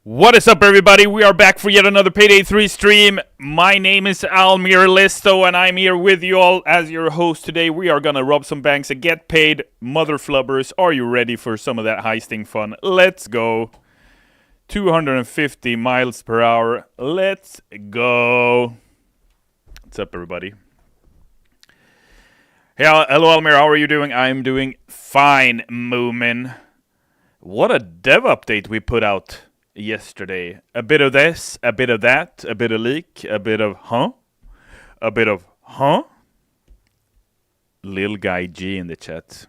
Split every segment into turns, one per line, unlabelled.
What is up, everybody? We are back for yet another Payday 3 stream. My name is Almir Listo, and I'm here with you all as your host today. We are gonna rob some banks and get paid. Mother flubbers, are you ready for some of that heisting fun? Let's go. 250 miles per hour. Let's go. What's up, everybody? Hey, hello, Almir. How are you doing? I'm doing fine, Moomin. What a dev update we put out yesterday. A bit of this, a bit of that, a bit of leak, a bit of a bit of Lil Guy G in the chat.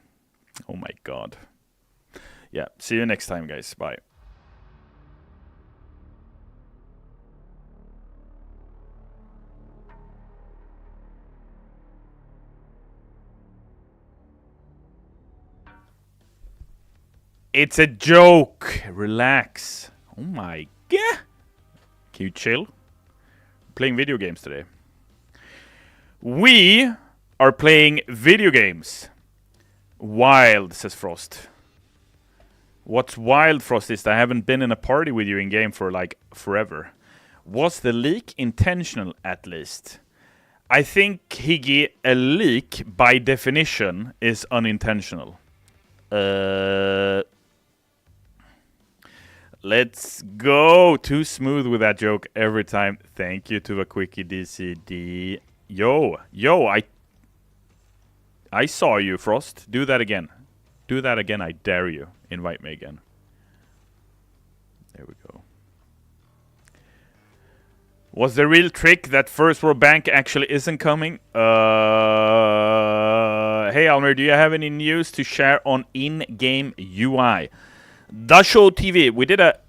Oh my god. Yeah, see you next time, guys. Bye. It's a joke. Relax. Oh my god. Can you chill? We're playing video games today. We are playing video games. Wild, says Frost. What's wild, Frost, is that I haven't been in a party with you in game for like forever. Was the leak intentional at least? I think, Higgy, a leak by definition is unintentional. Let's go. Too smooth with that joke every time. Thank you to the quickie DCD. Yo, I saw you, Frost. Do that again. Do that again, I dare you. Invite me again. There we go. Was the real trick that First World Bank actually isn't coming? Hey, Almir, do you have any news to share on in-game UI? Dasho TV, we did a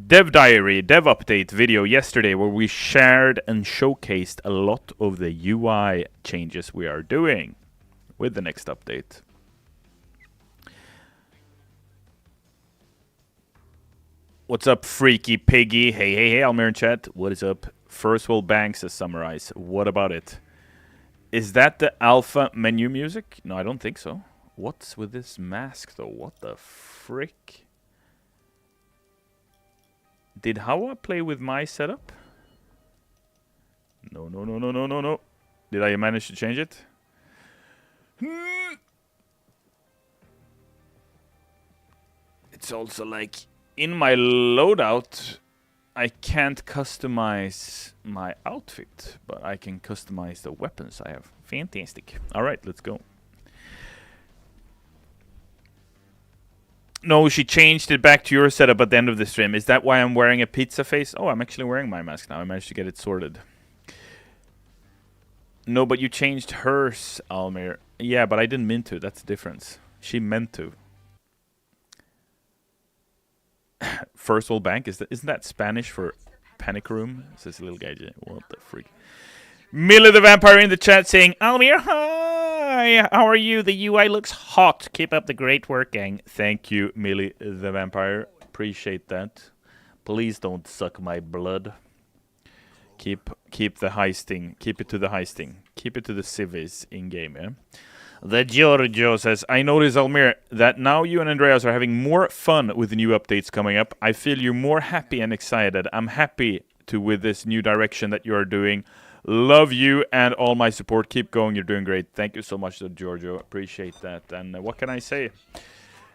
dev update video yesterday where we shared and showcased a lot of the UI changes we are doing with the next update. What's up, Freaky Piggy? Hey, Almir in chat. What is up? First World Banks as summarize. What about it? Is that the alpha menu music? No, I don't think so. What's with this mask, though? What the frick? Did Hawa play with my setup? No. Did I manage to change it? It's also like, in my loadout, I can't customize my outfit, but I can customize the weapons I have. Fantastic. Alright, let's go. No, she changed it back to your setup at the end of the stream. Is that why I'm wearing a pizza face? Oh, I'm actually wearing my mask now. I managed to get it sorted. No, but you changed hers, Almir. Yeah, but I didn't mean to. That's the difference. She meant to. First World Bank? Isn't that Spanish for panic room? Says Little Guy. What the freak? Millie the Vampire in the chat saying, Almir, hi! How are you? The UI looks hot. Keep up the great work, gang. Thank you, Millie the Vampire. Appreciate that. Please don't suck my blood. Keep the heisting. Keep it to the heisting. Keep it to the civvies in-game, yeah? The Giorgio says, I notice, Almir, that now you and Andreas are having more fun with the new updates coming up. I feel you're more happy and excited. I'm happy with this new direction that you are doing. Love you and all my support. Keep going. You're doing great. Thank you so much, Giorgio. Appreciate that. And what can I say?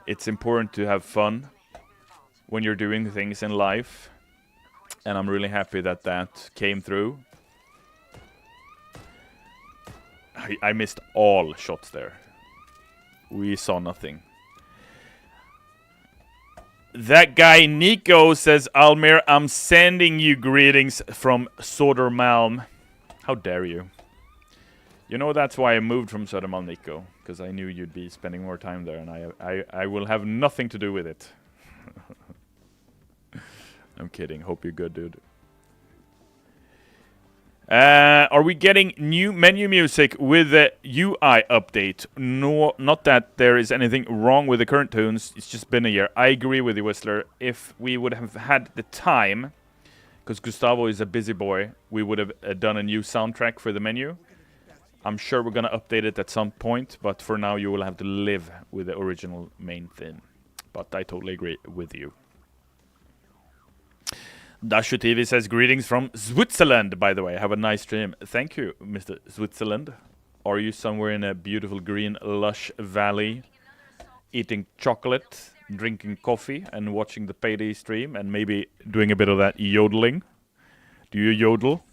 It's important to have fun when you're doing things in life. And I'm really happy that that came through. I missed all shots there. We saw nothing. That guy Nico says, Almir, I'm sending you greetings from Södermalm. How dare you? You know that's why I moved from Södermalm, Nico. Because I knew you'd be spending more time there. And I will have nothing to do with it. I'm kidding. Hope you're good, dude. Are we getting new menu music with the UI update? No, not that there is anything wrong with the current tunes. It's just been a year. I agree with you, Whistler. If we would have had the time, because Gustavo is a busy boy, we would have done a new soundtrack for the menu. I'm sure we're going to update it at some point, but for now you will have to live with the original main theme. But I totally agree with you. Dashu TV says, greetings from Switzerland, by the way. Have a nice stream. Thank you, Mr. Switzerland. Are you somewhere in a beautiful green, lush valley, eating chocolate, drinking coffee, and watching the Payday stream, and maybe doing a bit of that yodeling? Do you yodel?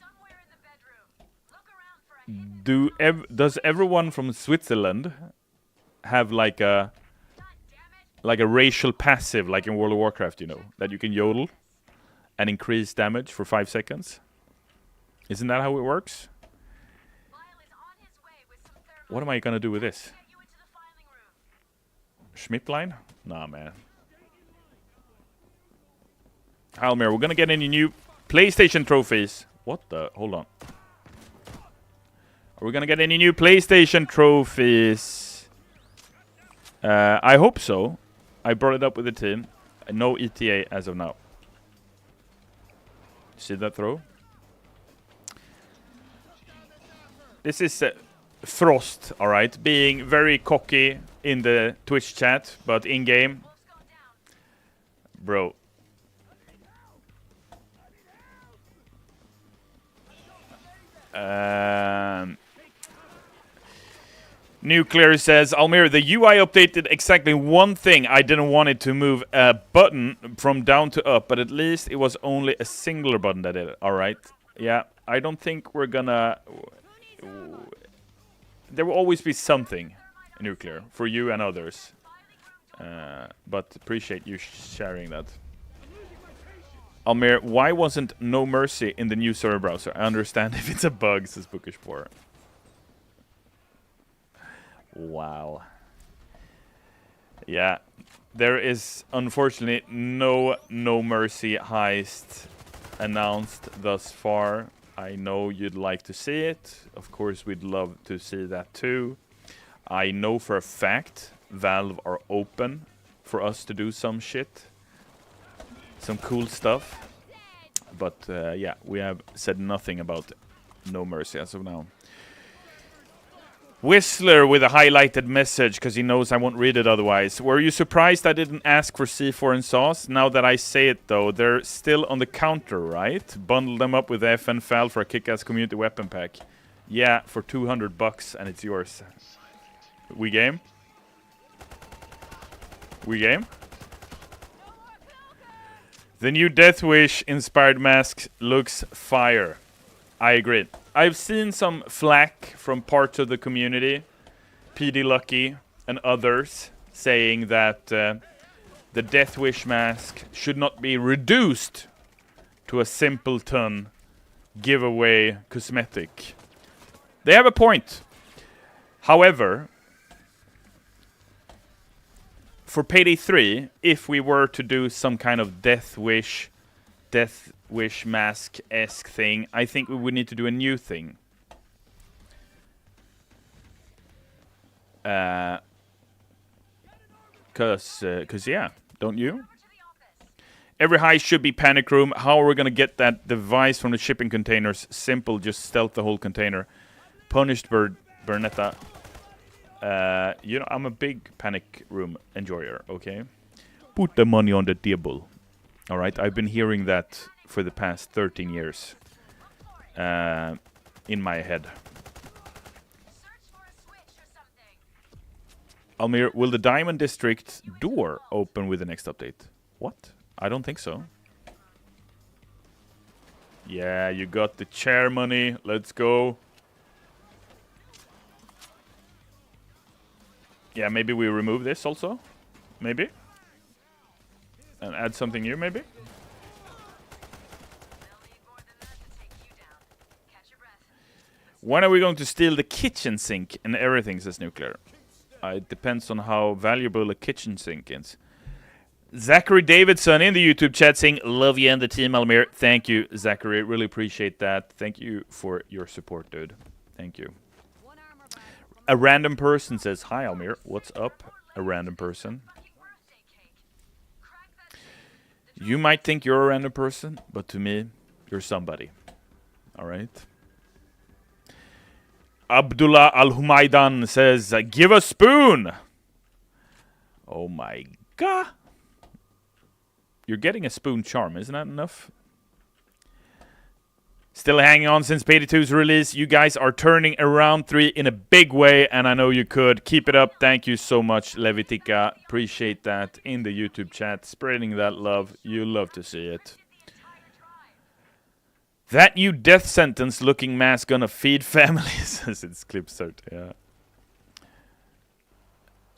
Does everyone from Switzerland have like a racial passive, like in World of Warcraft, you know, that you can yodel and increase damage for 5 seconds? Isn't that how it works? What am I gonna do with this? Schmidt line? Nah, man. Almir, we're gonna get any new PlayStation trophies. What the? Hold on. Are we gonna get any new PlayStation trophies? I hope so. I brought it up with the team. No ETA as of now. See that throw? This is Frost, alright, being very cocky in the Twitch chat, but in-game, bro. Nuclear says, Almir, the UI updated exactly one thing. I didn't want it to move a button from down to up, but at least it was only a singular button that did it. Alright, yeah, I don't think we're gonna... There will always be something, Nuclear, for you and others. But appreciate you sharing that. Almir, why wasn't No Mercy in the new server browser? I understand if it's a bug, says Bookish4. Wow. Yeah, there is unfortunately no Mercy heist announced thus far. I know you'd like to see it. Of course, we'd love to see that too. I know for a fact Valve are open for us to do some shit. Some cool stuff. But yeah, we have said nothing about No Mercy as of now. Whistler with a highlighted message because he knows I won't read it otherwise. Were you surprised I didn't ask for C4 and sauce? Now that I say it though, they're still on the counter, right? Bundle them up with FN FAL for a kick-ass community weapon pack. Yeah, for $200 and it's yours. We game? We game? The new Death Wish inspired mask looks fire. I agree. I've seen some flack from parts of the community, PD Lucky and others, saying that the Death Wish mask should not be reduced to a simpleton giveaway cosmetic. They have a point. However, for Payday 3, if we were to do some kind of Death Wish mask-esque thing, I think we would need to do a new thing. Cause yeah, don't you? Every heist should be panic room. How are we gonna get that device from the shipping containers? Simple, just stealth the whole container. Punished Bernetta. You know, I'm a big panic room enjoyer, okay? Put the money on the table. Alright, I've been hearing that for the past 13 years. In my head. Almir, will the Diamond District door open with the next update? What? I don't think so. Yeah, you got the chair money. Let's go. Yeah, maybe we remove this also. Maybe. And add something new, maybe? When are we going to steal the kitchen sink and everything, says Nuclear? It depends on how valuable a kitchen sink is. Zachary Davidson in the YouTube chat saying, love you and the team, Almir. Thank you, Zachary. Really appreciate that. Thank you for your support, dude. Thank you. A random person says, hi, Almir. What's up, a random person? You might think you're a random person, but to me, you're somebody. All right? Abdullah Al-Humaydan says, give a spoon. Oh my god. You're getting a spoon charm, isn't that enough? Still hanging on since Payday 2's release. You guys are turning around 3 in a big way, and I know you could. Keep it up. Thank you so much, Levitica. Appreciate that in the YouTube chat. Spreading that love. You love to see it. That new death sentence looking mask gonna feed families. It's Clipsart, yeah.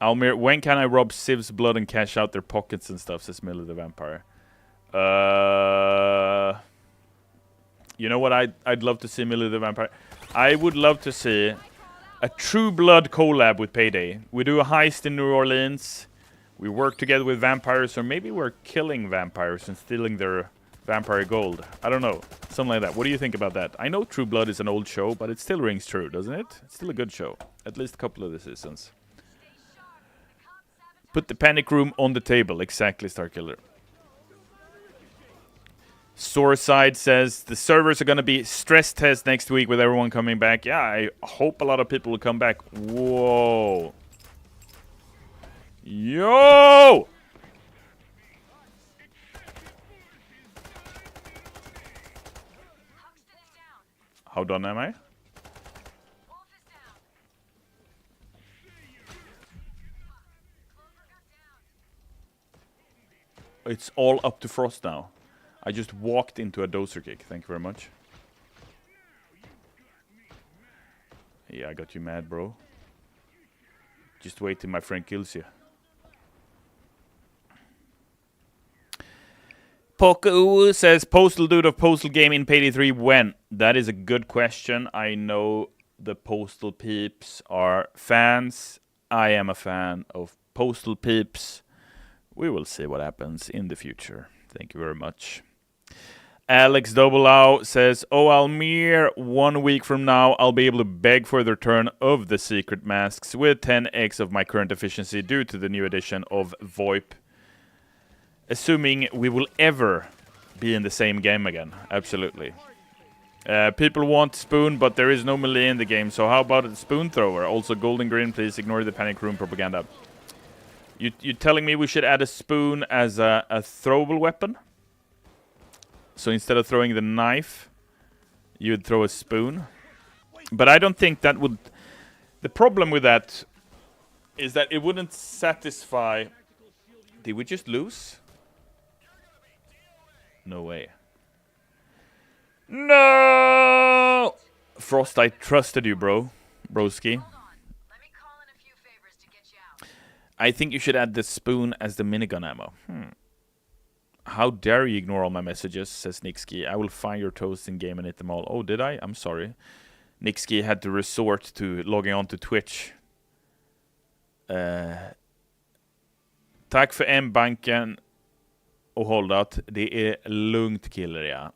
Almir, when can I rob Civ's blood and cash out their pockets and stuff, says Miller the Vampire. You know what I'd love to see, Miller the Vampire? I would love to see a True Blood collab with Payday. We do a heist in New Orleans. We work together with vampires, or maybe we're killing vampires and stealing their vampire gold. I don't know. Something like that. What do you think about that? I know True Blood is an old show, but it still rings true, doesn't it? It's still a good show. At least a couple of the seasons. Put the panic room on the table. Exactly, Starkiller. Soreside says the servers are going to be stress test next week with everyone coming back. Yeah, I hope a lot of people will come back. Whoa. Yo! How done am I? It's all up to Frost now. I just walked into a dozer kick. Thank you very much. Yeah, I got you mad, bro. Just wait till my friend kills you. Poku says, Postal Dude of Postal Game in Payday 3 when? That is a good question. I know the Postal peeps are fans. I am a fan of Postal peeps. We will see what happens in the future. Thank you very much. Alex Doubleau says, oh, Almir, 1 week from now, I'll be able to beg for the return of the secret masks with 10x of my current efficiency due to the new edition of VoIP. Assuming we will ever be in the same game again. Absolutely. People want spoon, but there is no melee in the game, so how about a spoon thrower? Also, Golden Green, please ignore the panic room propaganda. You're telling me we should add a spoon as a throwable weapon? So instead of throwing the knife, you would throw a spoon. But I don't think that would... The problem with that is that it wouldn't satisfy... Did we just lose? No way. No! Frost, I trusted you, bro. Broski. I think you should add the spoon as the minigun ammo. How dare you ignore all my messages, says Nixky. I will find your toast in game and eat them all. Oh, did I? I'm sorry. Nixky had to resort to logging on to Twitch. Tack för M-banken och hållat. Det är lugnt, killer, ja.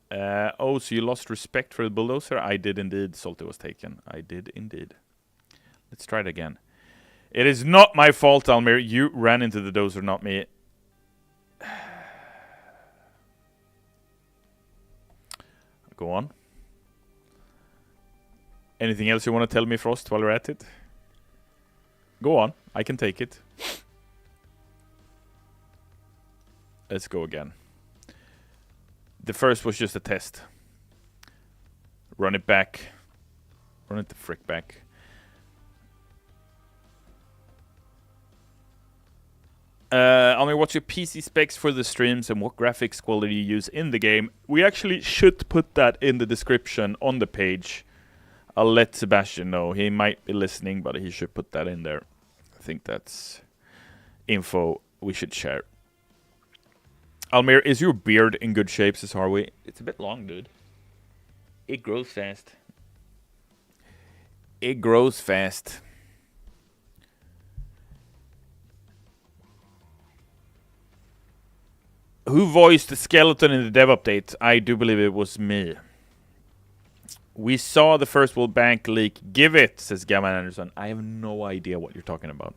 Oh, so you lost respect for the bulldozer? I did indeed. Salty was taken. I did indeed. Let's try it again. It is not my fault, Almir. You ran into the dozer, not me. Go on. Anything else you want to tell me, Frost, while you're at it? Go on. I can take it. Let's go again. The first was just a test. Run it back. Run it the frick back. Almir, what's your PC specs for the streams and what graphics quality you use in the game? We actually should put that in the description on the page. I'll let Sebastian know. He might be listening, but he should put that in there. I think that's info we should share. Almir, is your beard in good shape, says Harvey? It's a bit long, dude. It grows fast. It grows fast. Who voiced the skeleton in the dev update? I do believe it was me. We saw the first World Bank leak. Give it, says Gamma Anderson. I have no idea what you're talking about.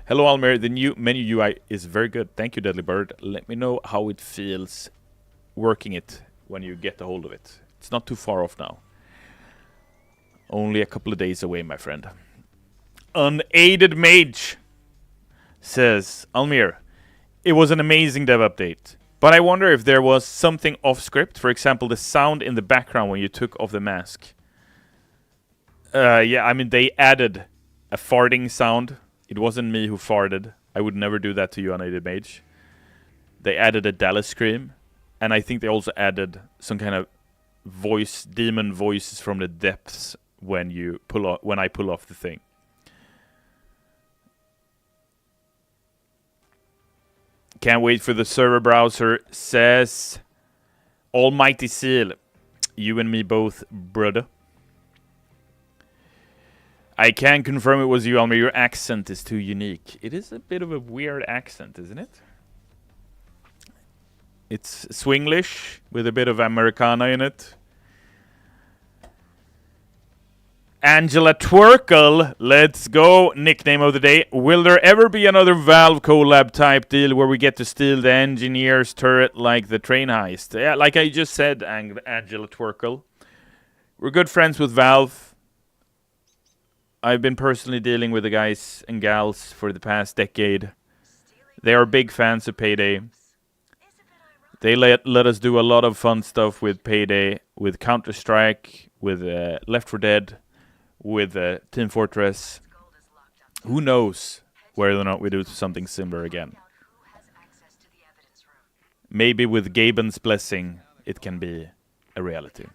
Hello, Almir. The new menu UI is very good. Thank you, Deadly Bird. Let me know how it feels working it when you get a hold of it. It's not too far off now. Only a couple of days away, my friend. Unaided Mage says, Almir, it was an amazing dev update. But I wonder if there was something off script. For example, the sound in the background when you took off the mask. Yeah, I mean, they added a farting sound. It wasn't me who farted. I would never do that to you, unaided mage. They added a Dallas scream. And I think they also added some kind of voice, demon voices from the depths when I pull off the thing. Can't wait for the server browser, says Almighty Seal. You and me both, brother. I can confirm it was you, Almir. Your accent is too unique. It is a bit of a weird accent, isn't it? It's Swinglish with a bit of Americana in it. Angela Twerkle, let's go. Nickname of the day. Will there ever be another Valve collab type deal where we get to steal the engineer's turret like the train heist? Yeah, like I just said, Angela Twerkle. We're good friends with Valve. I've been personally dealing with the guys and gals for the past decade. They are big fans of Payday. They let us do a lot of fun stuff with Payday, with Counter-Strike, with Left 4 Dead, with Team Fortress. Who knows whether or not we do something similar again. Maybe with Gaben's blessing, it can be a reality.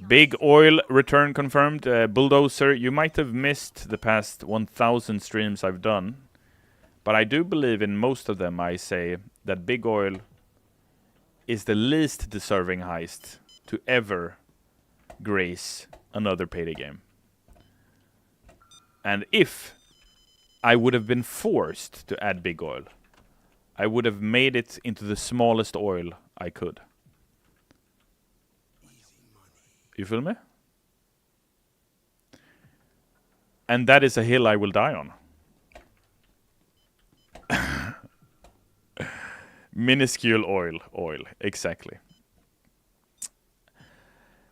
Big Oil return confirmed. Bulldozer, you might have missed the past 1,000 streams I've done. But I do believe in most of them I say that Big Oil is the least deserving heist to ever grace another Payday game. And if I would have been forced to add Big Oil, I would have made it into the smallest oil I could. You feel me? And that is a hill I will die on. Minuscule oil, exactly.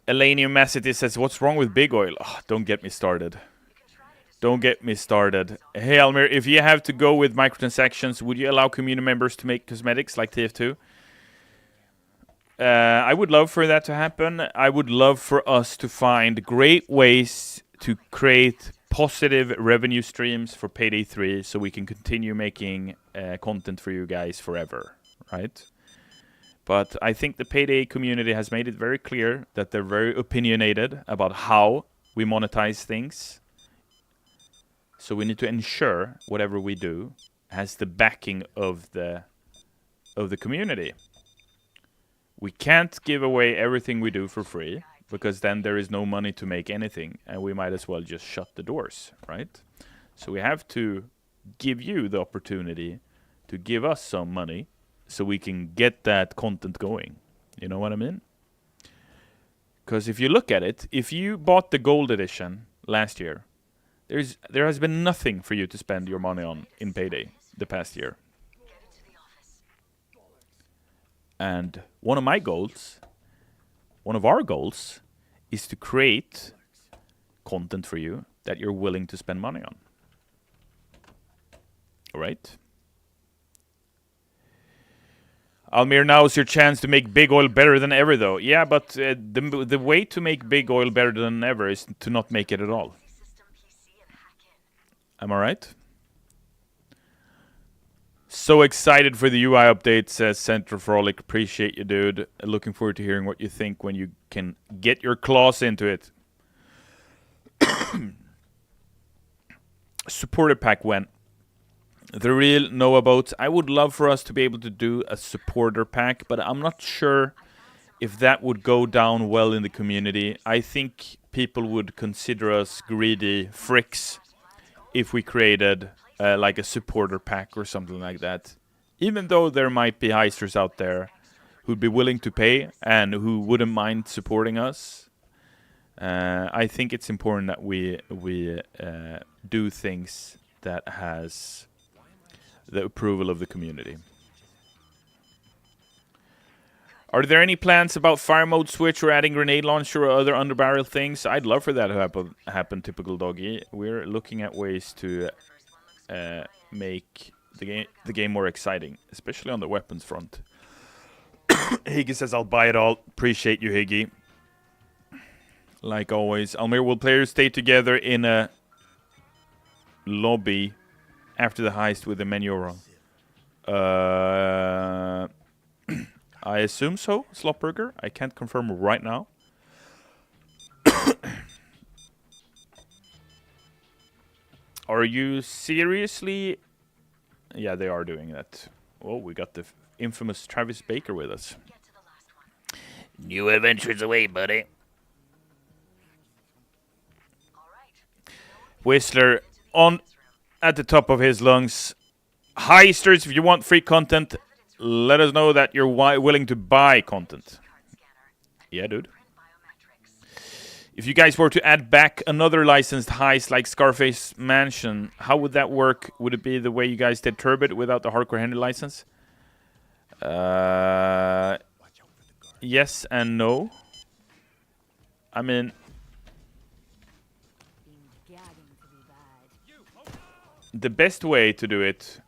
Elenium Massity says, what's wrong with Big Oil? Oh, don't get me started. Don't get me started. Hey, Almir, if you have to go with microtransactions, would you allow community members to make cosmetics like TF2? I would love for that to happen. I would love for us to find great ways to create positive revenue streams for Payday 3 so we can continue making content for you guys forever, right? But I think the Payday community has made it very clear that they're very opinionated about how we monetize things. So we need to ensure whatever we do has the backing of the community. We can't give away everything we do for free, because then there is no money to make anything, and we might as well just shut the doors, right? So we have to give you the opportunity to give us some money so we can get that content going. You know what I mean? Because if you look at it, if you bought the gold edition last year, there has been nothing for you to spend your money on in Payday the past year. And one of our goals, is to create content for you that you're willing to spend money on. All right? Almir, now is your chance to make Big Oil better than ever, though. Yeah, but the way to make Big Oil better than ever is to not make it at all. Am I right? So excited for the UI update, says Central Frolic. Appreciate you, dude. Looking forward to hearing what you think when you can get your claws into it. Supporter pack went. The real know about. I would love for us to be able to do a supporter pack, but I'm not sure if that would go down well in the community. I think people would consider us greedy fricks if we created like a supporter pack or something like that. Even though there might be heisters out there who'd be willing to pay and who wouldn't mind supporting us, I think it's important that we do things that has the approval of the community. Are there any plans about fire mode switch or adding grenade launcher or other underbarrel things? I'd love for that to happen, typical doggy. We're looking at ways to make the game more exciting, especially on the weapons front. Higgy says, I'll buy it all. Appreciate you, Higgy. Like always. Almir, will players stay together in a lobby after the heist with the menu wrong? I assume so, Slopburger. I can't confirm right now. Are you seriously? Yeah, they are doing that. Oh, we got the infamous Travis Baker with us. New adventures away, buddy. Whistler on at the top of his lungs. Heisters, if you want free content, let us know that you're willing to buy content. Yeah, dude. If you guys were to add back another licensed heist like Scarface Mansion, how would that work? Would it be the way you guys did Turbid without the Hardcore Henry license? Yes and no. I mean, the best way to do it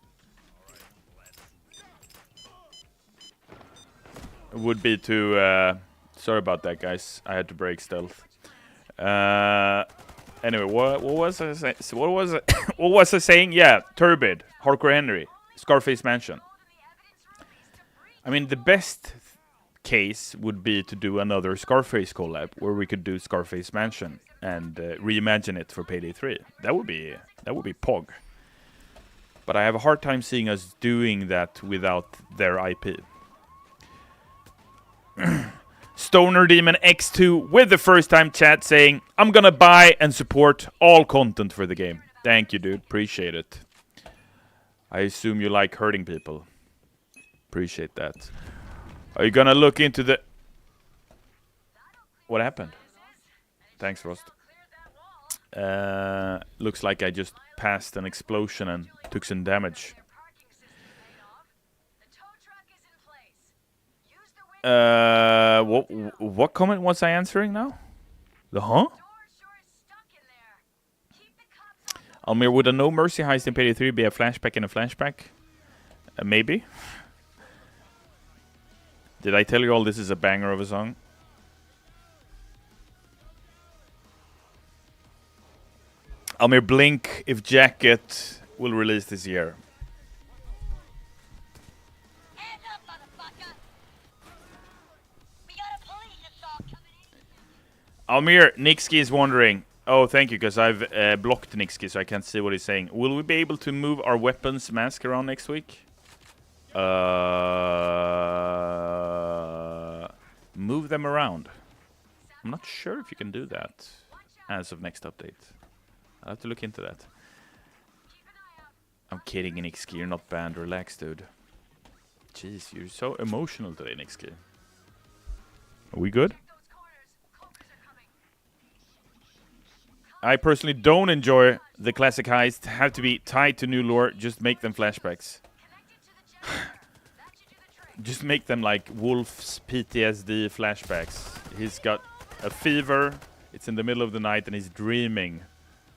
would be to... sorry about that, guys. I had to break stealth. Anyway, what was I saying? What was I saying? Yeah, Turbid, Hardcore Henry, Scarface Mansion. I mean, the best case would be to do another Scarface collab where we could do Scarface Mansion and reimagine it for Payday 3. That would be pog. But I have a hard time seeing us doing that without their IP. Stoner Demon X2 with the first time chat saying, I'm gonna buy and support all content for the game. Thank you, dude. Appreciate it. I assume you like hurting people. Appreciate that. Are you gonna look into the... What happened? Thanks, Rost. Looks like I just passed an explosion and took some damage. What comment was I answering now? The huh? Almir, would a No Mercy heist in Payday 3 be a flashback in a flashback? Maybe. Did I tell you all this is a banger of a song? Almir, blink if Jacket will release this year. Almir, Nixky is wondering. Oh, thank you, because I've blocked Nixky, so I can't see what he's saying. Will we be able to move our weapons mask around next week? Move them around. I'm not sure if you can do that as of next update. I'll have to look into that. I'm kidding, Nixky. You're not banned. Relax, dude. Jeez, you're so emotional today, Nixky. Are we good? I personally don't enjoy the classic heists. Have to be tied to new lore. Just make them flashbacks. Just make them like Wolf's PTSD flashbacks. He's got a fever. It's in the middle of the night and he's dreaming.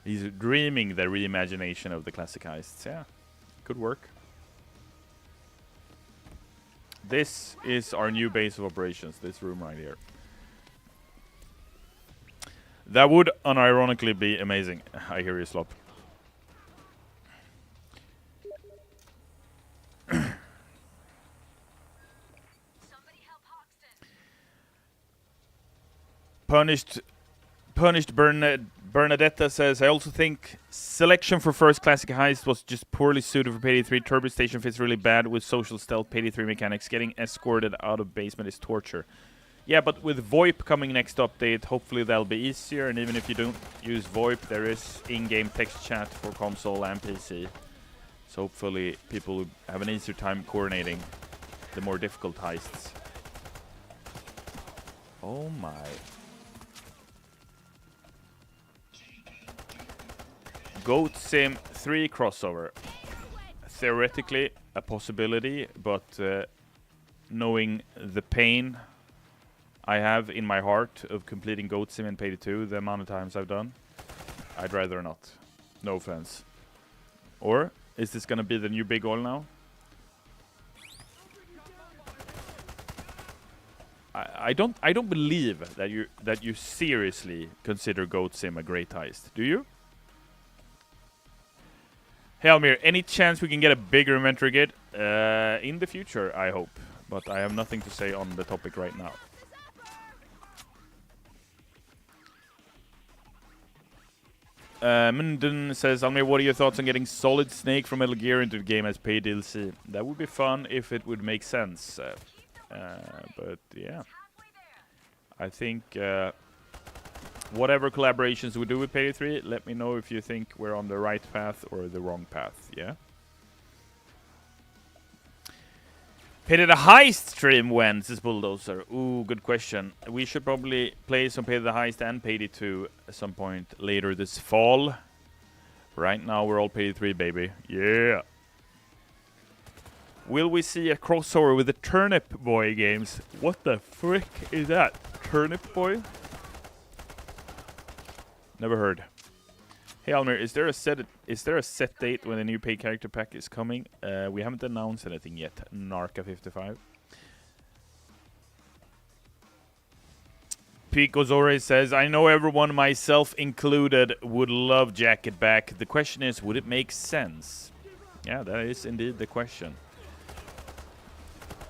He's dreaming the reimagination of the classic heists. Yeah, could work. This is our new base of operations. This room right here. That would unironically be amazing. I hear you, Slop. Punished Bernadetta says, I also think selection for first classic heist was just poorly suited for Payday 3. Turbo Station fits really bad with social stealth Payday 3 mechanics. Getting escorted out of basement is torture. Yeah, but with VoIP coming next update, hopefully that'll be easier. And even if you don't use VoIP, there is in-game text chat for console and PC. So hopefully people will have an easier time coordinating the more difficult heists. Oh my. Goat Sim 3 crossover. Theoretically a possibility, but knowing the pain I have in my heart of completing Goat Sim and Payday 2, the amount of times I've done, I'd rather not. No offense. Or is this gonna be the new big goal now? I don't believe that you seriously consider Goat Sim a great heist. Do you? Hey Almir, any chance we can get a bigger inventory gate in the future? I hope, but I have nothing to say on the topic right now. Mundun says, Almir, what are your thoughts on getting Solid Snake from Metal Gear into the game as paid DLC? That would be fun if it would make sense. But yeah, I think whatever collaborations we do with Payday 3, let me know if you think we're on the right path or the wrong path, yeah? Payday the Heist stream when, says Bulldozer. Ooh, good question. We should probably play some Payday the Heist and Payday 2 at some point later this fall. Right now we're all Payday 3, baby. Yeah! Will we see a crossover with the Turnip Boy games? What the frick is that? Turnip Boy? Never heard. Hey Almir, is there a set date when the new paid character pack is coming? We haven't announced anything yet. Narca55. Pico Zore says, I know everyone, myself included, would love Jacket back. The question is, would it make sense? Yeah, that is indeed the question.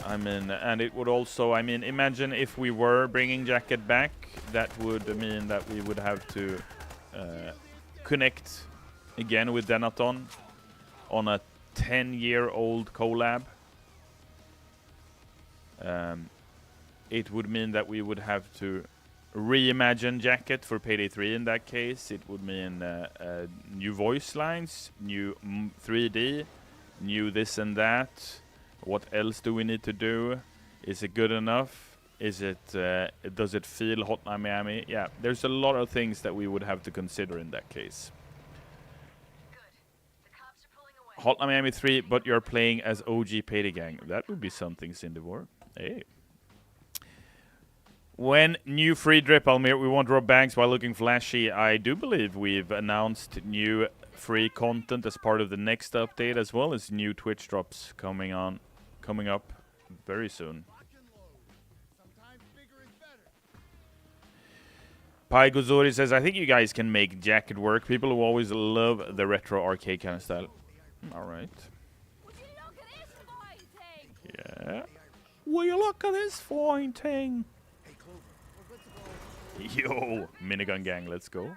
I mean, and it would also, I mean, imagine if we were bringing Jacket back, that would mean that we would have to connect again with Denaton on a 10-year-old collab. It would mean that we would have to reimagine Jacket for Payday 3 in that case. It would mean new voice lines, new 3D, new this and that. What else do we need to do? Is it good enough? Is it? Does it feel Hotline Miami? Yeah, there's a lot of things that we would have to consider in that case. Hotline Miami 3, but you're playing as OG Payday Gang. That would be something, Cindivore. Hey. When new free drip, Almir, we won't rob banks while looking flashy. I do believe we've announced new free content as part of the next update, as well as new Twitch drops coming up very soon. Pai Guzori says, I think you guys can make Jacket work. People who always love the retro arcade kind of style. Alright. Yeah. Will you look at this fine thing? Yo, Minigun Gang, let's go.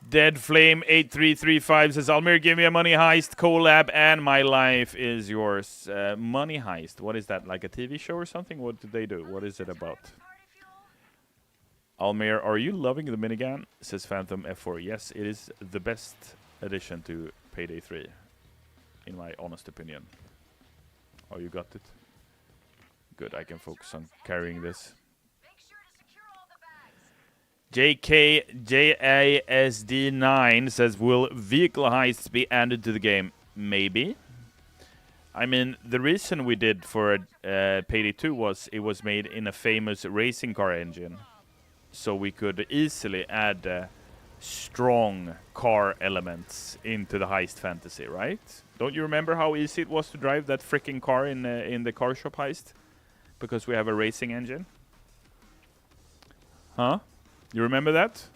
Dead Flame 8335 says, Almir, give me a Money Heist collab and my life is yours. Money Heist, what is that? Like a TV show or something? What did they do? What is it about? Almir, are you loving the minigun? Says Phantom F4. Yes, it is the best addition to Payday 3, in my honest opinion. Oh, you got it? Good, I can focus on carrying this. JKJASD9 says, will vehicle heists be added to the game? Maybe. I mean, the reason we did for Payday 2 was it was made in a famous racing car engine. So we could easily add strong car elements into the heist fantasy, right? Don't you remember how easy it was to drive that freaking car in the car shop heist? Because we have a racing engine? Huh? You remember that?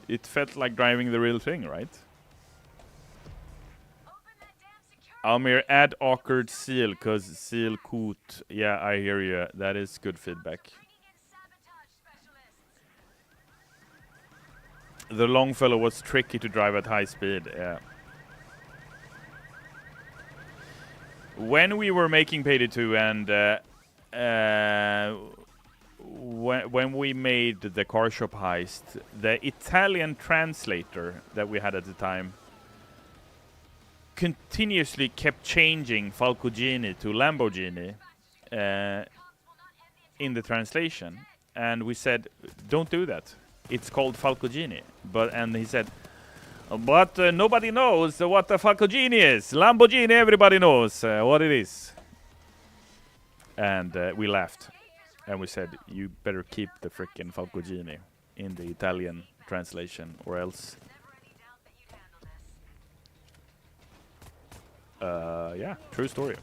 It felt like driving the real thing, right? Almir, add awkward seal, cause seal coot. Yeah, I hear you. That is good feedback. The Longfellow was tricky to drive at high speed, yeah. When we were making Payday 2 and when we made the car shop heist, the Italian translator that we had at the time continuously kept changing Falcogini to Lamborghini in the translation, and we said, don't do that. It's called Falcogini. And he said, but nobody knows what the Falcogini is. Lamborghini, everybody knows what it is. And we laughed. And we said, you better keep the frickin' Falcogini in the Italian translation, or else. Yeah, true story.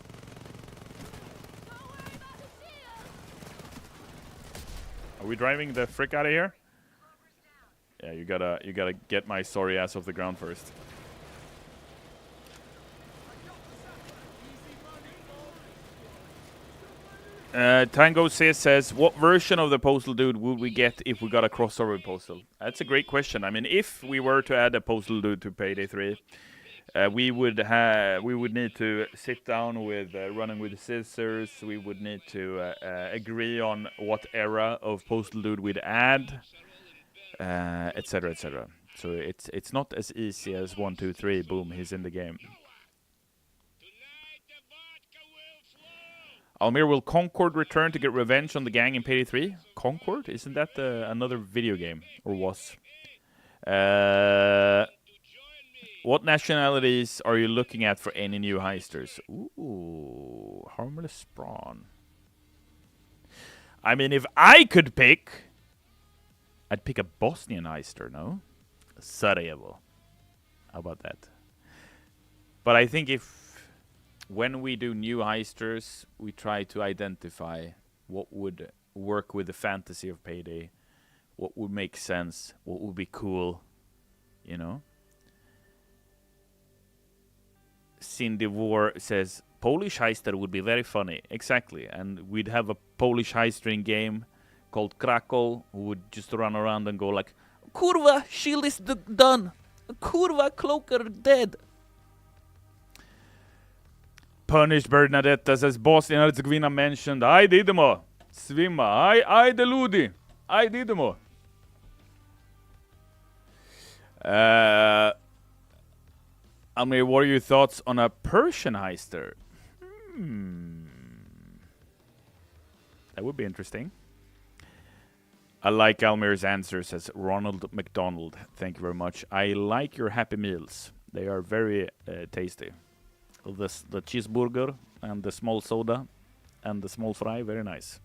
Are we driving the frick out of here? Yeah, you gotta get my sorry ass off the ground first. Tango says, what version of the Postal Dude would we get if we got a crossover with Postal? That's a great question. I mean, if we were to add a Postal Dude to Payday 3, we would need to sit down with Running with the Scissors. We would need to agree on what era of Postal Dude we'd add, etc., etc. So it's not as easy as 1, 2, 3. Boom, he's in the game. Almir, will Concord return to get revenge on the gang in Payday 3? Concord? Isn't that another video game? Or was? What nationalities are you looking at for any new heisters? Ooh, harmless prawn. I mean, if I could pick, I'd pick a Bosnian heister, no? Sarajevo. How about that? But I think when we do new heisters, we try to identify what would work with the fantasy of Payday, what would make sense, what would be cool, you know? Cindy War says, Polish heister would be very funny. Exactly. And we'd have a Polish heister in game called Krakow, who would just run around and go like, Kurva, shield is done. Kurva, cloaker dead. Punished Bernadetta says, Bosnia Herzegovina mentioned, I didemo. Svima, I the ludi. I didemo. Almir, what are your thoughts on a Persian heister? That would be interesting. I like Almir's answer, says Ronald McDonald. Thank you very much. I like your Happy Meals. They are very tasty. The cheeseburger and the small soda and the small fry, very nice.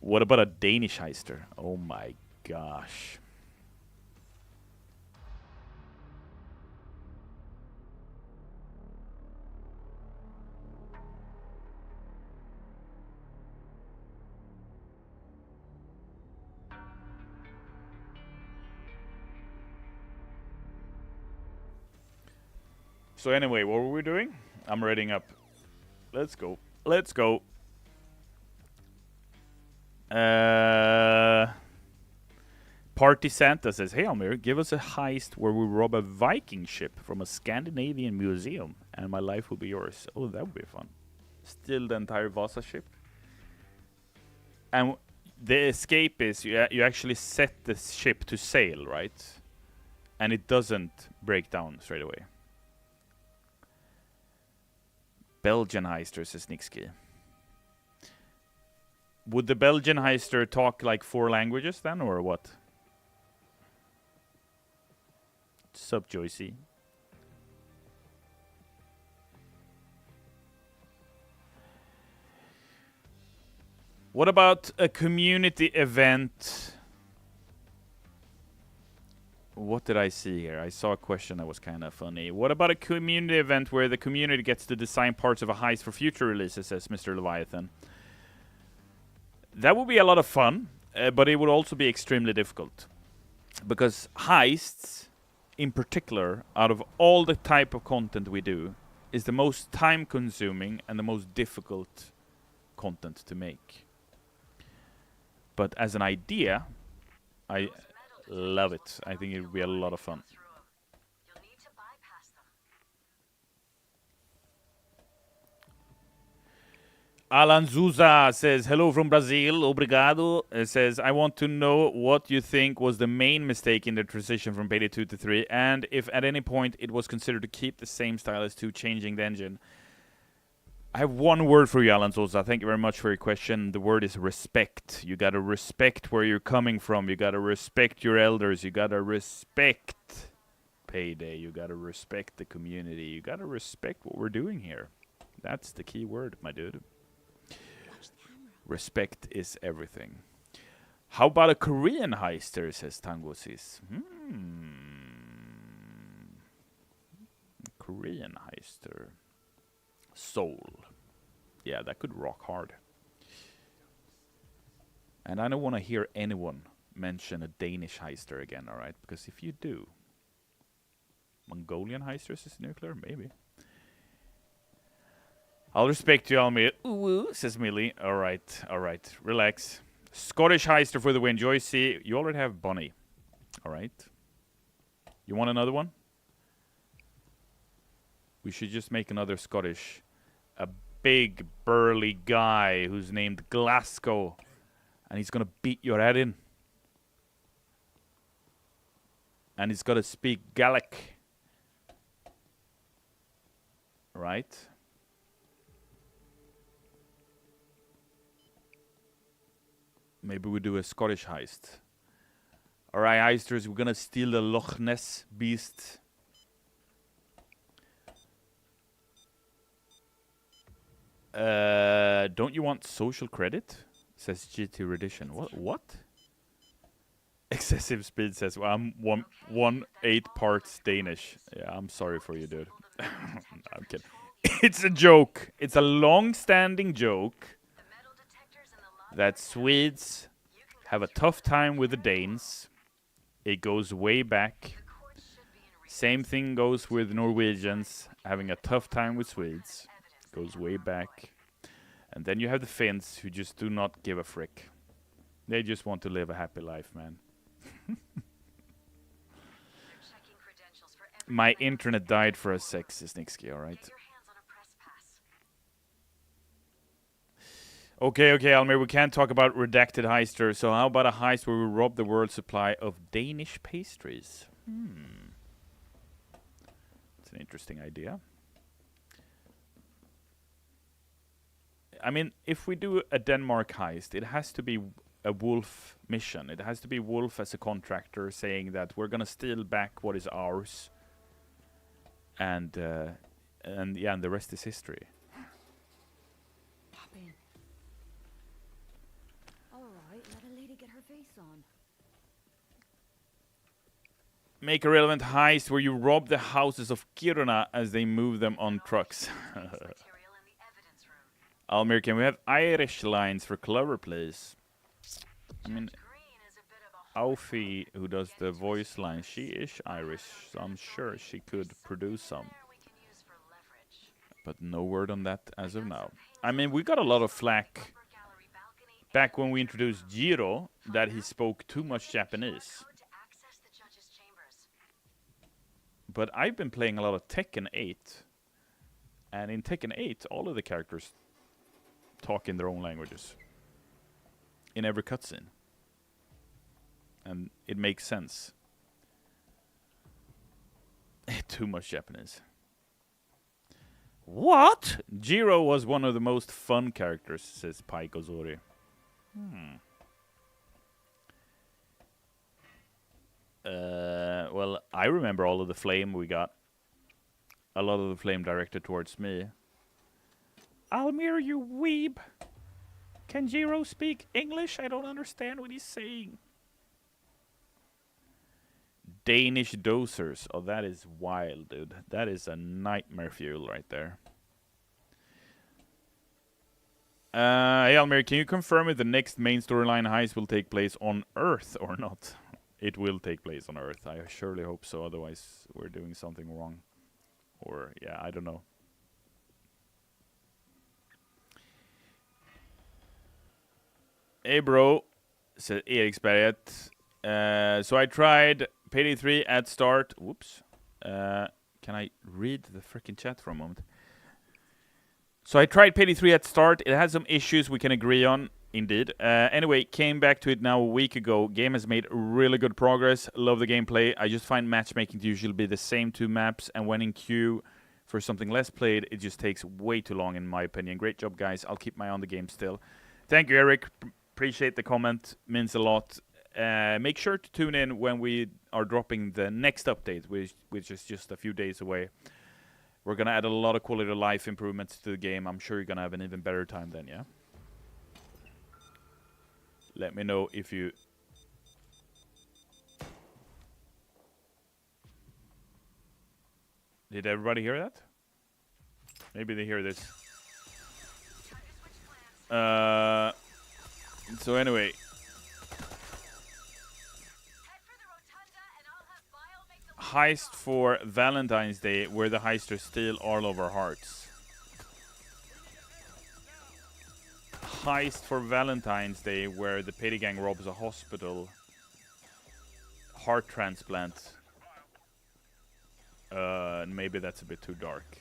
What about a Danish heister? Oh my gosh. So anyway, what were we doing? I'm reading up. Let's go. Let's go. Party Santa says, hey Almir, give us a heist where we rob a Viking ship from a Scandinavian museum and my life will be yours. Oh, that would be fun. Steal the entire Vasa ship. And the escape is you actually set the ship to sail, right? And it doesn't break down straight away. Belgian heister, says Nixky. Would the Belgian heister talk like 4 languages then, or what? Sup, Joycey? What about a community event? What did I see here? I saw a question that was kind of funny. What about a community event where the community gets to design parts of a heist for future releases, says Mr. Leviathan? That would be a lot of fun, but it would also be extremely difficult. Because heists, in particular, out of all the type of content we do, is the most time-consuming and the most difficult content to make. But as an idea, I love it. I think it would be a lot of fun. Alan Zuza says, hello from Brazil, obrigado. Says, I want to know what you think was the main mistake in the transition from Payday 2 to 3, and if at any point it was considered to keep the same style as 2, changing the engine. I have one word for you, Alan Zuza. Thank you very much for your question. The word is respect. You gotta respect where you're coming from. You gotta respect your elders. You gotta respect Payday. You gotta respect the community. You gotta respect what we're doing here. That's the key word, my dude. Respect is everything. How about a Korean heister, says Tangosis. Korean heister. Soul. Yeah, that could rock hard. And I don't want to hear anyone mention a Danish heister again, alright? Because if you do... Mongolian heisters is nuclear? Maybe. I'll respect you, Almir. Ooh, says Millie. Alright, alright. Relax. Scottish heister for the win. Joycey, you already have Bonnie. Alright. You want another one? We should just make another Scottish. A big, burly guy who's named Glasgow. And he's gonna beat your head in. And he's gotta speak Gaelic. Right? Maybe we do a Scottish heist. Alright, heisters, we're gonna steal the Loch Ness beast. Don't you want social credit? Says GT Redition. What? Excessive speed says, well, I'm 1/8 parts Danish. Yeah, I'm sorry for you, dude. I'm kidding. It's a joke. It's a long-standing joke that Swedes have a tough time with the Danes. It goes way back. Same thing goes with Norwegians having a tough time with Swedes. Goes way back. And then you have the Finns who just do not give a frick. They just want to live a happy life, man. My internet died for a sec, says Nixky, alright? Okay, Almir, we can't talk about redacted heister, so how about a heist where we rob the world's supply of Danish pastries? It's an interesting idea. I mean, if we do a Denmark heist, it has to be a Wolf mission. It has to be Wolf as a contractor saying that we're gonna steal back what is ours. And yeah, and the rest is history. Make a relevant heist where you rob the houses of Kiruna as they move them on trucks. Almir, can we have Irish lines for Clover, please? I mean, Alfie, who does the voice line, she is Irish, so I'm sure she could produce some. But no word on that as of now. I mean, we got a lot of flack back when we introduced Jiro that he spoke too much Japanese. But I've been playing a lot of Tekken 8. And in Tekken 8, all of the characters talk in their own languages. In every cutscene. And it makes sense. Too much Japanese. What? Jiro was one of the most fun characters, says Pai Kozori. Well, I remember all of the flame we got. A lot of the flame directed towards me. Almir, you weeb! Can Jiro speak English? I don't understand what he's saying. Danish dosers. Oh, that is wild, dude. That is a nightmare fuel right there. Hey, Almir, can you confirm if the next main storyline heist will take place on Earth or not? It will take place on Earth. I surely hope so. Otherwise, we're doing something wrong. Or, yeah, I don't know. Hey, bro, said Eriksberget. So I tried Payday 3 at start. Whoops. Can I read the freaking chat for a moment? So I tried Payday 3 at start. It had some issues we can agree on. Indeed. Anyway, came back to it now a week ago. Game has made really good progress. Love the gameplay. I just find matchmaking to usually be the same two maps, and when in queue for something less played, it just takes way too long in my opinion. Great job, guys. I'll keep my eye on the game still. Thank you, Eric. Appreciate the comment. Means a lot. Make sure to tune in when we are dropping the next update, which is just a few days away. We're going to add a lot of quality of life improvements to the game. I'm sure you're going to have an even better time then, yeah? Let me know if you... Did everybody hear that? Maybe they hear this. So anyway. Heist for Valentine's Day, where the heisters steal all of our hearts. Heist for Valentine's Day, where the Pity Gang robs a hospital. Heart transplant. Maybe that's a bit too dark.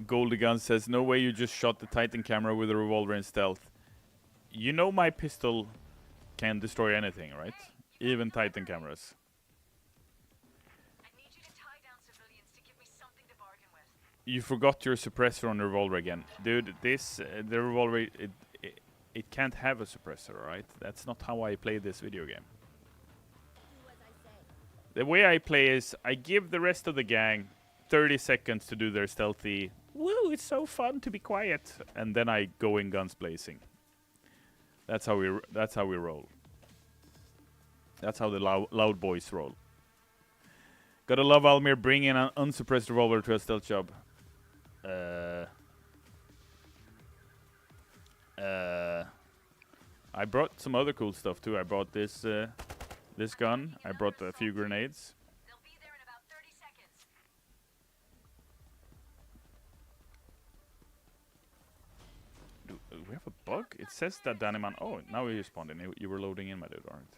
Goldie Gun says, no way you just shot the Titan camera with a revolver in stealth. You know my pistol can destroy anything, right? Even Titan cameras. I need you to tie down civilians to give me something to bargain with. You forgot your suppressor on the revolver again. Dude, this, the revolver, it can't have a suppressor, right? That's not how I play this video game. The way I play is, I give the rest of the gang 30 seconds to do their stealthy, woo, it's so fun to be quiet, and then I go in guns blazing. That's how we roll. That's how the loud boys roll. Gotta love Almir bringing an unsuppressed revolver to a stealth job. I brought some other cool stuff too. I brought this this gun. I brought a few grenades. They'll be there in about 30 seconds. Do we have a bug? It says that Daniman. Oh, now you spawned in. You were loading in, my dude, aren't?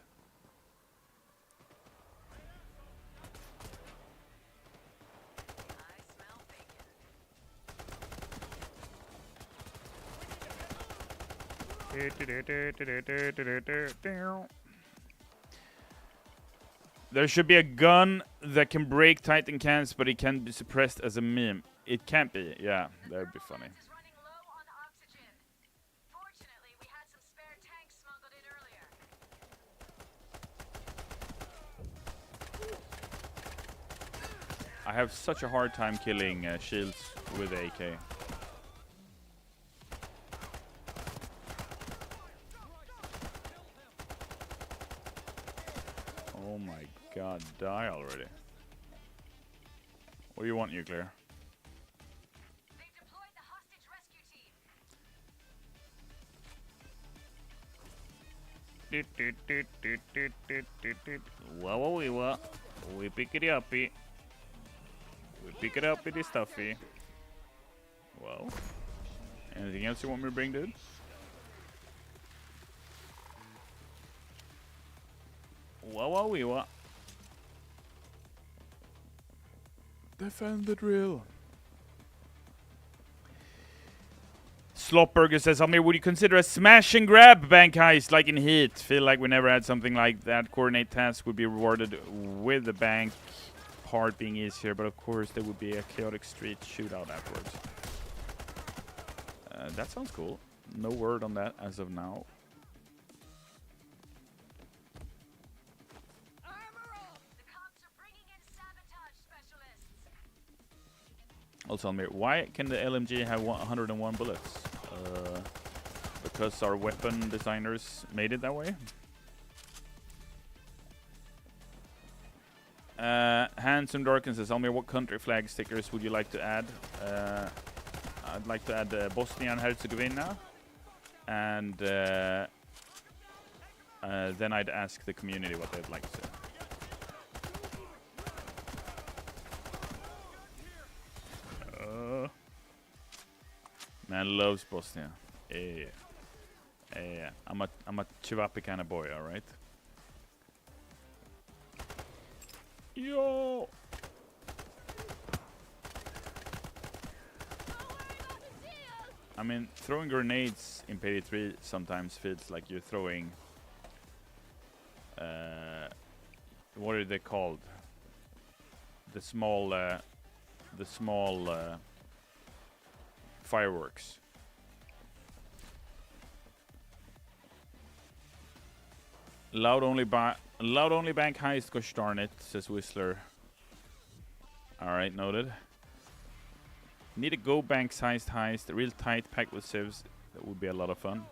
There should be a gun that can break Titan cans, but it can be suppressed as a meme. It can't be. Yeah, that would be funny. I have such a hard time killing shields with AK. Oh my god, die already. What do you want, Nuclear? They deployed the hostage rescue team. Wow, we pick it up. We pick it up with this stuffy. Well, anything else you want me to bring, dude? Wow. Defend the drill. Slopburger says, Almir, would you consider a smash and grab bank heist like in Heat? Feel like we never had something like that. Coordinate tasks would be rewarded with the bank part being easier, but of course there would be a chaotic street shootout afterwards. That sounds cool. No word on that as of now. Also, Almir, why can the LMG have 101 bullets? Because our weapon designers made it that way? Handsome Darkin says, Almir, what country flag stickers would you like to add? I'd like to add Bosnia and Herzegovina. And then I'd ask the community what they'd like to. Man loves Bosnia. Yeah. I'm a Chivapi kind of boy, alright? Yo! I mean, throwing grenades in Payday 3 sometimes feels like you're throwing... what are they called? The small fireworks. Loud only bank heist, gosh darn it, says Whistler. Alright, noted. Need a go banks heist, real tight, packed with civs. That would be a lot of fun.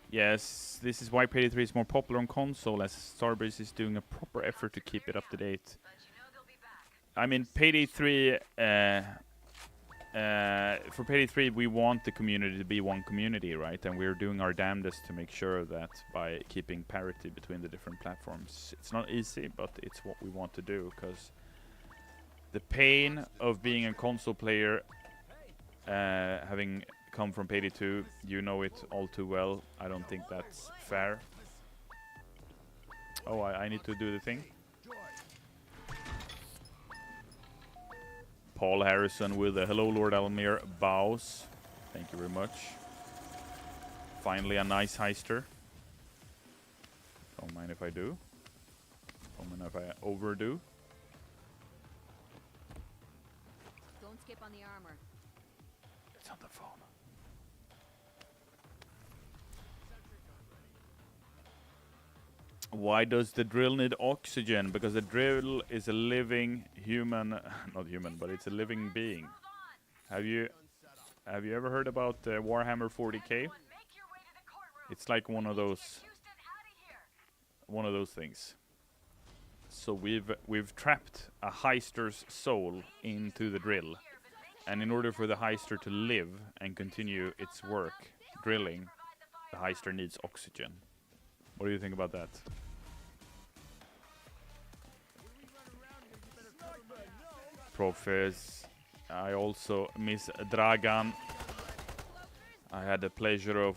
Yes, this is why Payday 3 is more popular on console, as Starbreeze is doing a proper effort to keep it up to date. I mean, Payday 3, for Payday 3, we want the community to be one community, right? And we're doing our damnedest to make sure that by keeping parity between the different platforms. It's not easy, but it's what we want to do, because the pain of being a console player, having come from Payday 2, you know it all too well. I don't think that's fair. Oh, I need to do the thing. Paul Harrison with a hello, Lord Almir bows. Thank you very much. Finally, a nice heister. Don't mind if I do. Don't mind if I overdo.
Don't skip on the armor.
It's on the phone. Why does the drill need oxygen? Because the drill is a living human, not human, but it's a living being. Have you ever heard about Warhammer 40K? It's like one of those things. So we've trapped a heister's soul into the drill, and in order for the heister to live and continue its work drilling, the heister needs oxygen. What do you think about that? Profes. I also miss Dragan. I have the pleasure of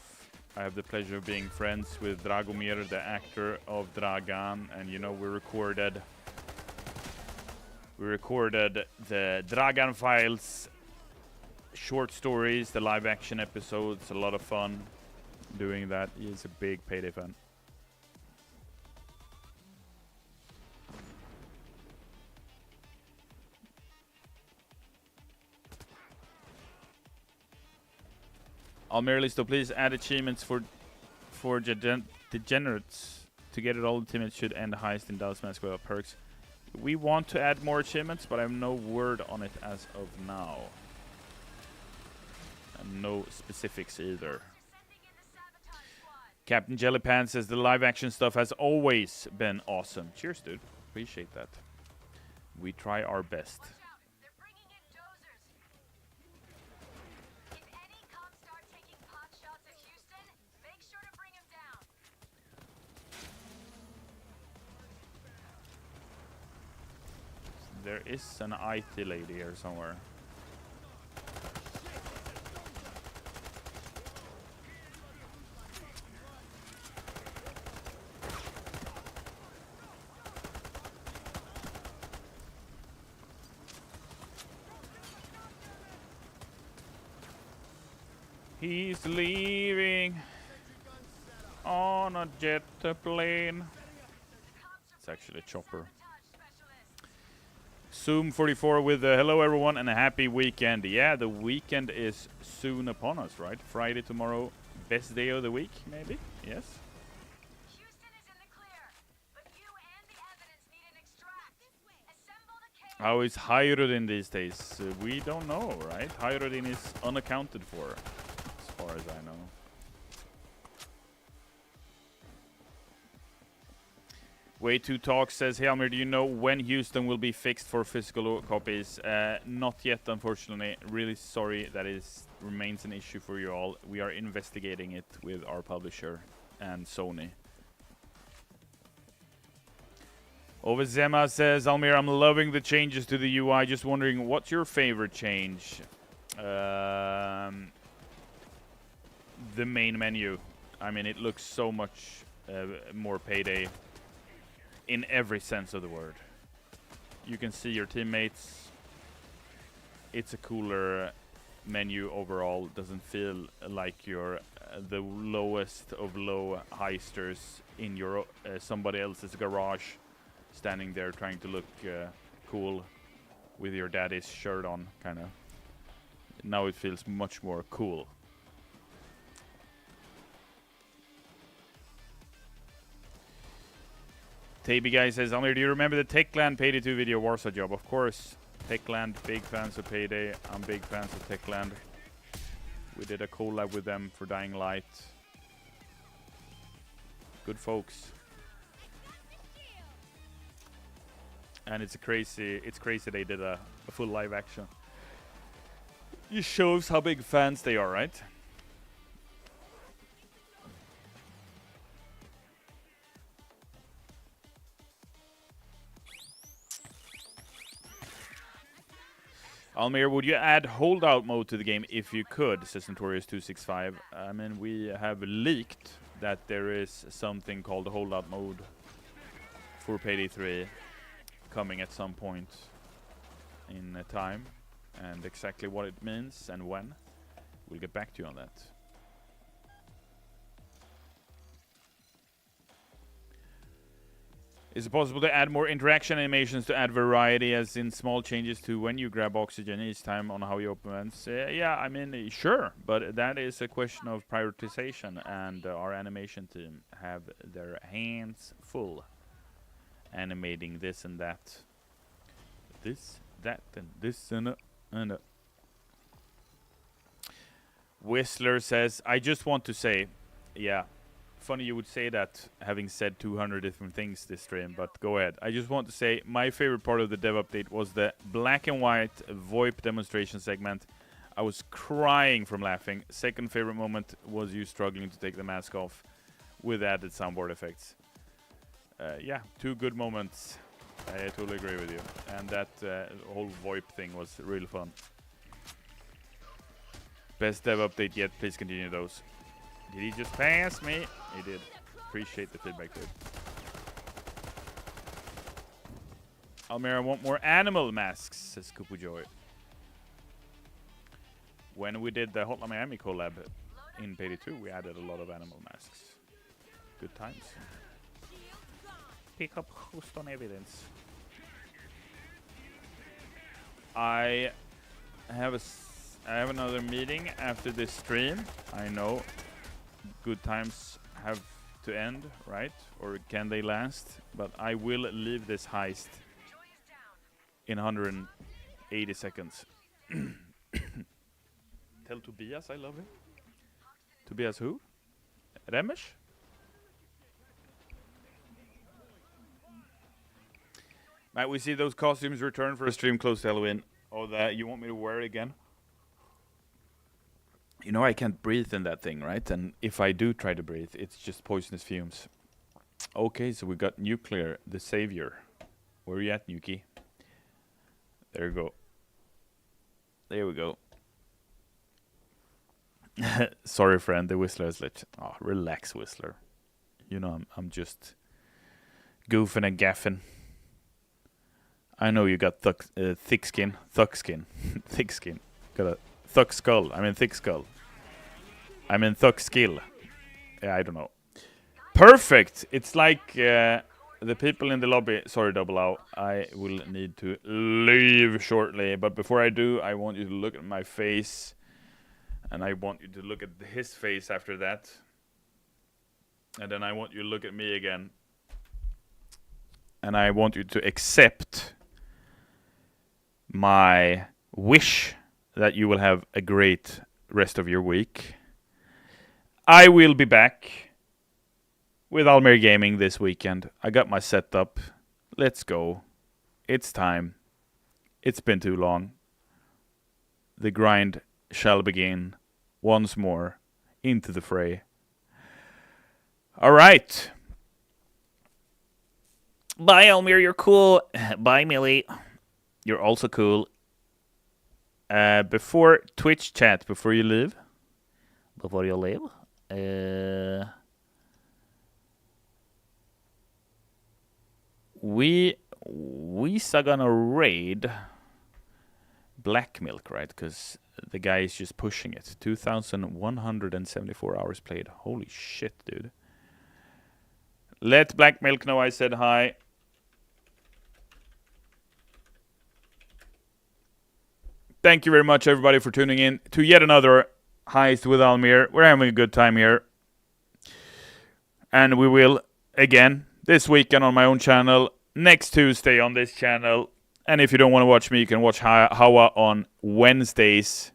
being friends with Dragomir, the actor of Dragan, and you know we recorded the Dragan Files short stories, the live action episodes. A lot of fun doing that. He's a big Payday fan. Almir Listo, please add achievements for degenerates. To get it, all the teammates should end heist in Dallas Mask without perks. We want to add more achievements, but I have no word on it as of now. And no specifics either. Captain Jellypan says the live action stuff has always been awesome. Cheers, dude. Appreciate that. We try our best. There is an IT lady here somewhere. He's leaving on a jet plane. It's actually a chopper. Zoom 44 with hello everyone and a happy weekend. Yeah, the weekend is soon upon us, right? Friday tomorrow, best day of the week, maybe? Yes. Houston is in the clear, but you and the evidence need an extract. Assemble the case. How is Hayrodin these days? We don't know, right? Hayrodin is unaccounted for, as far as I know. Way to talk says, hey Almir, do you know when Houston will be fixed for physical copies? Not yet, unfortunately. Really sorry that remains an issue for you all. We are investigating it with our publisher and Sony. Ovezema says, Almir, I'm loving the changes to the UI. Just wondering, what's your favorite change? The main menu. I mean, it looks so much more Payday. In every sense of the word. You can see your teammates. It's a cooler menu overall. Doesn't feel like you're the lowest of low heisters in your somebody else's garage, standing there trying to look cool with your daddy's shirt on, kind of. Now it feels much more cool. Taby Guy says, Almir, do you remember the Techland Payday 2 video Warsaw job? Of course. Techland, big fans of Payday. I'm big fans of Techland. We did a collab with them for Dying Light. Good folks. And it's crazy they did a full live action. It shows how big fans they are, right? Almir, would you add holdout mode to the game if you could, says Notorious265. I mean, we have leaked that there is something called holdout mode for Payday 3 coming at some point in time, and exactly what it means and when, we'll get back to you on that. Is it possible to add more interaction animations to add variety, as in small changes to when you grab oxygen each time on how you open vents? Yeah, I mean, sure, but that is a question of prioritization, and our animation team have their hands full animating this and that. This, that, and this, and Whistler says, I just want to say, yeah, funny you would say that, having said 200 different things this stream, but go ahead. I just want to say my favorite part of the dev update was the black and white VoIP demonstration segment. I was crying from laughing. Second favorite moment was you struggling to take the mask off with added soundboard effects. Yeah, 2 good moments. I totally agree with you. And that whole VoIP thing was really fun. Best dev update yet. Please continue those. Did he just pass me? He did. Appreciate the feedback, dude. Almir, I want more animal masks, says Kupu Joy. When we did the Hotline Miami collab in Payday 2, we added a lot of animal masks. Good times. Pick up Houston evidence. I have another meeting after this stream. I know. Good times have to end, right? Or can they last? But I will leave this heist in 180 seconds. Tell Tobias I love him. Tobias who? Remesh? Might we see those costumes return for a stream close to Halloween? Oh, that you want me to wear it again? You know I can't breathe in that thing, right? And if I do try to breathe, it's just poisonous fumes. Okay, so we got Nuclear, the savior. Where are you at, Nuki? There you go. There we go. Sorry, friend, the Whistler is lit. Oh, relax, Whistler. You know, I'm just goofing and gaffing. I know you got thick skin. Thuck skin. Thick skin. Got a thuck skull. I mean thick skull. I mean thuck skill. Yeah, I don't know. Perfect! It's like the people in the lobby. Sorry, Double O. I will need to leave shortly. But before I do, I want you to look at my face. And I want you to look at his face after that. And then I want you to look at me again. And I want you to accept my wish that you will have a great rest of your week. I will be back with Almir Gaming this weekend. I got my setup. Let's go. It's time. It's been too long. The grind shall begin once more into the fray. All right. Bye, Almir. You're cool. Bye, Millie. You're also cool. Before Twitch chat, before you leave, we are gonna raid Black Milk, right? Because the guy is just pushing it. 2,174 hours played. Holy shit, dude. Let Black Milk know I said hi. Thank you very much, everybody, for tuning in to yet another Heist with Almir. We're having a good time here. And we will, again, this weekend on my own channel, next Tuesday on this channel. And if you don't want to watch me, you can watch Hawa on Wednesdays.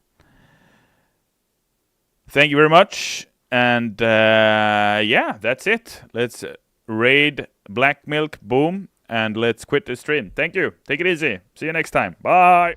Thank you very much. And yeah, that's it. Let's raid Black Milk, boom, and let's quit the stream. Thank you. Take it easy. See you next time. Bye.